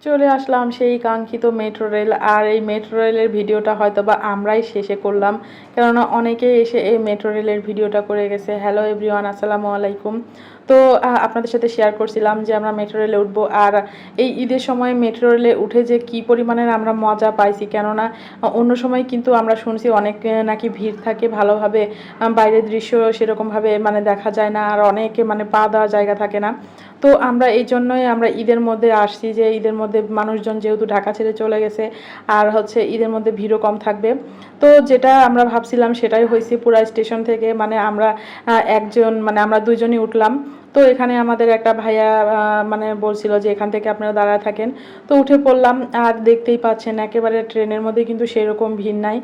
চলে আসলাম সেই কাঙ্ক্ষিত মেট্রো রেল। আর এই মেট্রো রেলের ভিডিওটা হয়তোবা আমরাই শেষে করলাম, কেননা অনেকেই এসে এই মেট্রো রেলের ভিডিওটা করে গেছে। হ্যালো এভরিওয়ান, আসসালামু আলাইকুম। তো আপনাদের সাথে শেয়ার করছিলাম যে আমরা মেট্রো রেলে উঠবো, আর এই ঈদের সময় মেট্রো রেলে উঠে যে কী পরিমাণের আমরা মজা পাইছি। কেননা অন্য সময় কিন্তু আমরা শুনছি অনেক নাকি ভিড় থাকে, ভালোভাবে বাইরের দৃশ্য সেরকমভাবে মানে দেখা যায় না, আর অনেকে মানে পা দেওয়ার জায়গা থাকে না। তো আমরা এই জন্যই আমরা ঈদের মধ্যে আসছি, যে ঈদের মধ্যে মানুষজন যেহেতু ঢাকা ছেড়ে চলে গেছে, আর হচ্ছে ঈদের মধ্যে ভিড়ও কম থাকবে। তো যেটা আমরা ভাবছিলাম সেটাই হয়েছে। পুরা স্টেশন থেকে মানে আমরা একজন মানে আমরা দুইজনই উঠলাম। তো এখানে আমাদের একটা ভাইয়া মানে বলছিল যে এখান থেকে আপনারা দাঁড়ায় থাকেন। তো উঠে পড়লাম, আর দেখতেই পাচ্ছেন একেবারে ট্রেনের মধ্যে কিন্তু সেরকম ভিড় নাই,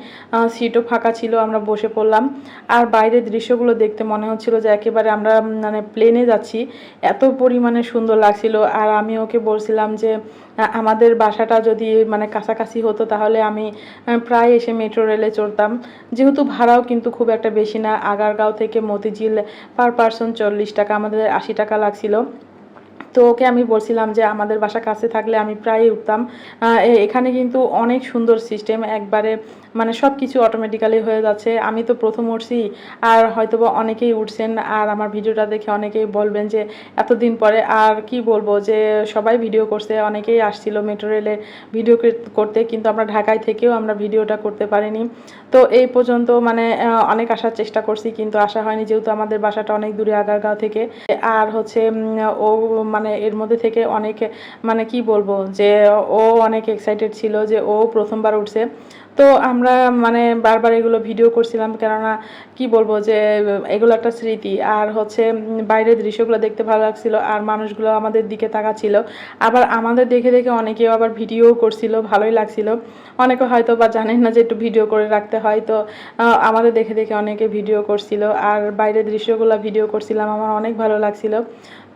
সিটও ফাঁকা ছিল, আমরা বসে পড়লাম। আর বাইরের দৃশ্যগুলো দেখতে মনে হচ্ছিল যে একেবারে আমরা মানে প্লেনে যাচ্ছি, এত পরিমাণে সুন্দর লাগছিল। আর আমি ওকে বলছিলাম যে আমাদের বাসাটা যদি মানে কাছাকাছি হতো তাহলে আমি প্রায় এসে মেট্রো রেলে চড়তাম, যেহেতু ভাড়াও কিন্তু খুব একটা বেশি না। আগারগাঁও থেকে মতিঝিল পার পারসন 40 টাকা, আমাদের 80 টাকা লাগছিল। তো ওকে আমি বলছিলাম যে আমাদের বাসা কাছে থাকলে আমি প্রায়ই উঠতাম। এখানে কিন্তু অনেক সুন্দর সিস্টেম, একবারে মানে সব কিছু অটোমেটিক্যালি হয়ে যাচ্ছে। আমি তো প্রথম উঠছি, আর হয়তোবা অনেকেই উঠছেন, আর আমার ভিডিওটা দেখে অনেকেই বলবেন যে এতদিন পরে। আর কি বলবো যে সবাই ভিডিও করছে, অনেকেই আসছিল মেট্রো রেলে ভিডিও করতে, কিন্তু আমরা ঢাকায় থেকেও আমরা ভিডিওটা করতে পারিনি। তো এই পর্যন্ত মানে অনেক আসার চেষ্টা করছি, কিন্তু আসা হয়নি, যেহেতু আমাদের বাসাটা অনেক দূরে আগারগাঁও থেকে। আর হচ্ছে ও মানে এর মধ্যে থেকে অনেক মানে কি বলবো যে ও অনেক এক্সাইটেড ছিল যে ও প্রথমবার উঠছে। তো আমরা মানে বারবার এগুলো ভিডিও করছিলাম, কেননা কি বলবো যে এগুলো একটা স্মৃতি। আর হচ্ছে বাইরের দৃশ্যগুলো দেখতে ভালো লাগছিল, আর মানুষগুলো আমাদের দিকে তাকাচ্ছিল। আবার আমাদের দেখে দেখে অনেকেও আবার ভিডিও করছিল, ভালোই লাগছিল। অনেকে হয়তো বা জানেন না যে একটু ভিডিও করে রাখতে হয়, তো আমাদের দেখে দেখে অনেকে ভিডিও করছিল, আর বাইরের দৃশ্যগুলো ভিডিও করছিলাম, আমার অনেক ভালো লাগছিল।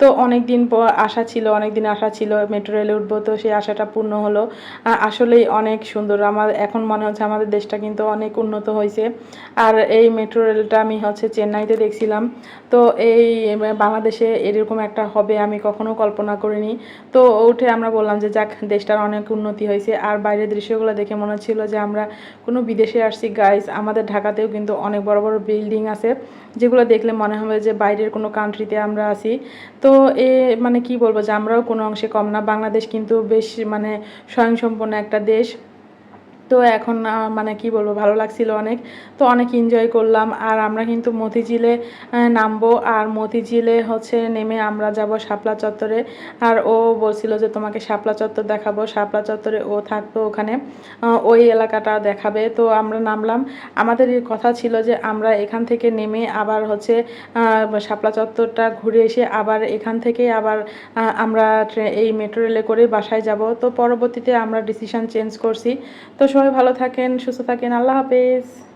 তো অনেক দিন পর আশা ছিল, অনেক দিন আশা ছিল মেট্রো রেলে উঠবো, তো সেই আশাটা পূর্ণ হলো। আসলেই অনেক সুন্দর। আমার এখন মনে হচ্ছে আমাদের দেশটা কিন্তু অনেক উন্নত হয়েছে। আর এই মেট্রো রেলটা আমি হচ্ছে চেন্নাইতে দেখছিলাম। তো এই বাংলাদেশে এরকম একটা হবে আমি কখনো কল্পনা করিনি। তো উঠে আমরা বললাম যে যাক, দেশটার অনেক উন্নতি হয়েছে। আর বাইরের দৃশ্যগুলো দেখে মনে হচ্ছিল যে আমরা কোনো বিদেশে আসছি। গাইস, আমাদের ঢাকাতেও কিন্তু অনেক বড় বড় বিল্ডিং আছে, যেগুলো দেখলে মনে হবে যে বাইরের কোনো কান্ট্রিতে আমরা আছি। তো মানে কি বলবো যে আমরাও কোনো অংশে কম না। বাংলাদেশ কিন্তু বেশ মানে স্বয়ংসম্পন্ন একটা দেশ। তো এখন মানে কি বলবো, ভালো লাগছিল অনেক। তো অনেক এনজয় করলাম। আর আমরা কিন্তু মতিঝিলে নামবো, আর মতিঝিলে হচ্ছে নেমে আমরা যাব শাপলা চত্বরে। আর ও বলছিল যে তোমাকে শাপলা চত্বর দেখাবো, শাপলা চত্বরে ও থাকতো ওখানে, ওই এলাকাটা দেখাবে। তো আমরা নামলাম। আমাদের এই কথা ছিল যে আমরা এখান থেকে নেমে আবার হচ্ছে শাপলা চত্বরটা ঘুরে এসে আবার এখান থেকে আবার আমরা এই মেট্রো রেলে করে বাসায় যাব। তো পরবর্তীতে আমরা ডিসিশন চেঞ্জ করছি। তো সবাই ভালো থাকেন, সুস্থ থাকেন, আল্লাহ হাফেজ।